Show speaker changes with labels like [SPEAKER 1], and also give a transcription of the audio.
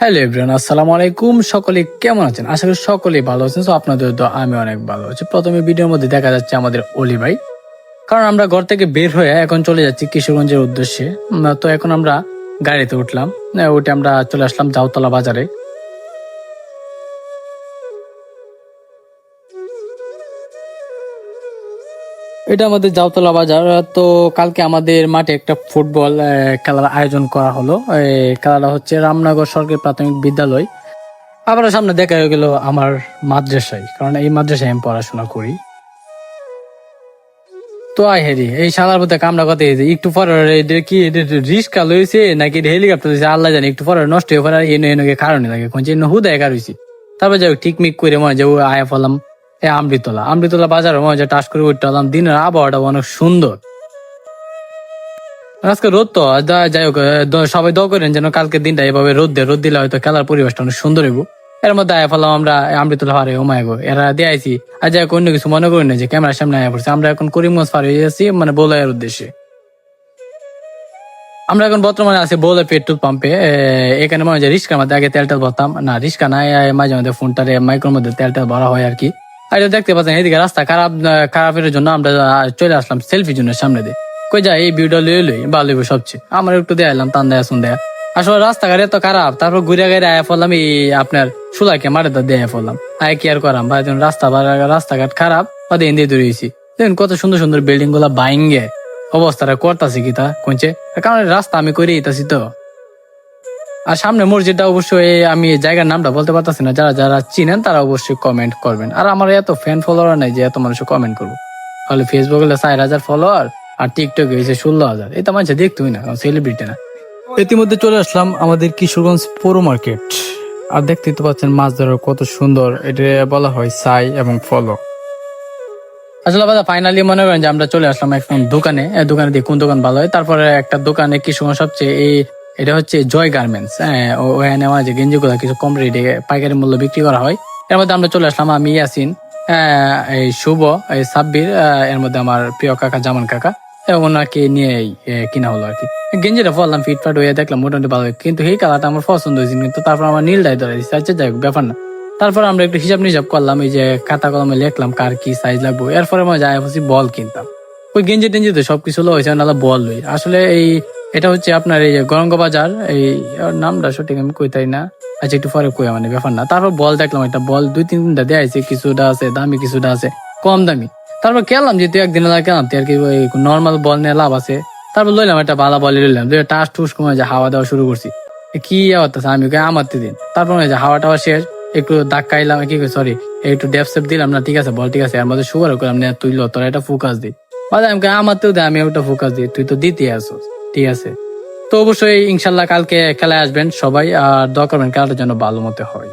[SPEAKER 1] Hello everyone, আসসালামু আলাইকুম। সকলে কেমন আছেন? আশা করি সকলেই ভালো আছেন। তো আপনাদের তো আমি অনেক ভালো আছি। প্রথমে ভিডিওর মধ্যে দেখা যাচ্ছে আমাদের অলি ভাই, কারণ আমরা ঘর থেকে বের হয়ে এখন চলে যাচ্ছি কিশোরগঞ্জের উদ্দেশ্যে। তো এখন আমরা গাড়িতে উঠলাম, উঠে আমরা চলে আসলাম জাউতলা বাজারে। এটা আমাদের জাউতলা বাজার। তো কালকে আমাদের মাঠে একটা ফুটবল খেলার আয়োজন করা হলো। খেলাটা হচ্ছে রামনগর সরকারি প্রাথমিক বিদ্যালয়। আবার সামনে দেখা হয়ে গেল আমার মাদ্রাসায়, কারণ এই মাদ্রাসায় আমি পড়াশোনা করি। তো আই হেরি এই শালার মধ্যে কামড়া কথা একটু পরে কি রিস্কা লইছে নাকি হেলিকপ্টার লইছে আল্লাহ জানে, একটু পরে নষ্ট হয়ে পড়ে এনে এনে কারণে লাগে কোন হুদা একা রয়েছি। তারপর যাই ঠিক মিক করে মনে যে আয়া ফেলাম আমৃতলা বাজার মনে যে টাস করে উঠতে হলাম। দিনের আবহাওয়াটা অনেক সুন্দর। আজকে রোদ তো যাই হোক, সবাই দোয়া করেন যেন কালকে দিনটা এভাবে রোদ দিলে হয়তো খেলার পরিবেশটা অনেক সুন্দর হইব। এর মধ্যে আয়া ফেলাম আমরা আমৃতলা হারে ওমায় গো এরা দিয়েছি। আর যাই হোক, অন্য কিছু মনে করি না যে ক্যামেরার সামনে আয়া পড়ছে। আমরা এখন করিমগঞ্জ পার হয়ে যাচ্ছি, মানে বোলাইয়ের উদ্দেশ্যে। আমরা এখন বর্তমানে আছি বোলের পেট্রোল পাম্পে। এখানে মনে হয় রিস্কার মধ্যে আগে তেলটা ভরতাম না, রিস্কা নাই, মাঝে মাঝে ফোনটারে মাইক্রোর মধ্যে তেলটা ভরা হয় আর কি। আর এটা দেখতে পাচ্ছেন এদিকে রাস্তা খারাপের জন্য আমরা চলে আসলাম সেলফির জন্য সামনে দিয়ে। কই যাই এই ভিউটা লই লই ভালো হইব সবচেয়ে। আমার একটু দেখাইলাম টান দেয়া শুন দেয়া। আসলে রাস্তাঘাট এত খারাপ, তারপর ঘুরে গাড়ি আয়া পড়লাম এই আপনার সুলাকে মাঠে দেয়া পড়লাম। আয় কি আর করাম ভাই, রাস্তাঘাট খারাপ ওদের হিন্দি দৌড়িয়েছি। দেখুন কত সুন্দর সুন্দর বিল্ডিং গুলা বাইঙ্গে অবস্থাটা করতেছি কি তা কোনছে, কারণ রাস্তা আমি করে দিতেছি তো। আর সামনে মসজিদটা অবশ্যই আমি জায়গার নামটা বলতে পারতেছি না, যারা যারা চিনেন তারা অবশ্যই কমেন্ট করবেন। আর আমার এত ফ্যান ফলোয়ার নাই যে এত মানুষ কমেন্ট করবো। তাহলে ফেসবুকে 4,000 ফলোয়ার আর টিকটকে হয়েছে 16,000। এটা মানুষ দেখতেই না, সেলিব্রিটি না। ইতিমধ্যে চলে আসলাম আমাদের কিশোরগঞ্জ পৌর মার্কেট। আর দেখতে তো পাচ্ছেন মাছ ধরার কত সুন্দর, এটা বলা হয় সাই এবং ফলো। আসলে দাদা ফাইনালি মনে করেন যে আমরা চলে আসলাম এখন দোকানে দিয়ে কোন দোকান ভালো হয়। তারপরে একটা দোকানে কিশোরগঞ্জ সবচেয়ে এটা হচ্ছে জয় গার্মেন্টস। ওখানে আমার যে গেঞ্জি গুলা কিছু কম রেটে পাইকারি মূল্য বিক্রি করা হয়। এর মধ্যে আমরা চলে আসলাম, আমি ইয়াসিন, এই শুভ, এই সাব্বির, এর মধ্যে আমার প্রিয় কাকা জামান কাকা, ওনাকে নিয়ে কিনা হলো আর কি। গেঞ্জিটা পরলাম, ফিটফাট হয়ে দেখলাম মোটামুটি ভালো, কিন্তু এই কালারটা আমার পছন্দ হয়েছে। কিন্তু তারপর আমার নীলটাই ধরে দিচ্ছে। আচ্ছা যাই হোক, ব্যাপার না। তারপর আমরা একটু হিসাব নিসাব করলাম, এই যে খাতা কলমে লিখলাম কার কি সাইজ লাগবে। এরপরে আমরা যাই বলছি বল কিনতাম। ওই গেঞ্জি টেঞ্জি তো সবকিছু হয়েছে, নাহলে বল লই। আসলে এটা হচ্ছে আপনার এই গরঙ্গ বাজার, এই নামটা সঠিক আমি কইতাই না। আচ্ছা একটু পরে কই, মানে ব্যাপার না। তারপর বল দেখলাম, একটা বল 2-3টা দেয়া আছে, কিছুটা আছে দামি কিছুটা আছে কম দামি। তারপর কেলাম যেহেতু একদিন কেলাম আর কি, ওই নর্মাল বল নিয়ে লাভ আছে। তারপর লইলাম একটা ভালো বল লইলাম, টাস টুস কমে যে হাওয়া দেওয়া শুরু করছি। কি হতেছে আমি আমারতে দিন। তারপর হাওয়া টাওয়া শেষ, একটু ধাক্কাইলাম, কি সরি একটু ডেপ সেপ দিলাম না, ঠিক আছে বল ঠিক আছে। এর মধ্যে সুগার করলাম না, তুই তোরা একটা ফোকাস দিই। আমি আমারতেও দে, আমি ওটা ফোকাস দিই, তুই তো দিতে আসো, ঠিক আছে। তো অবশ্যই ইনশাল্লাহ কালকে খেলায় আসবেন সবাই, আর দোয়া করবেন খেলাটার জন্য ভালো মতো হয়।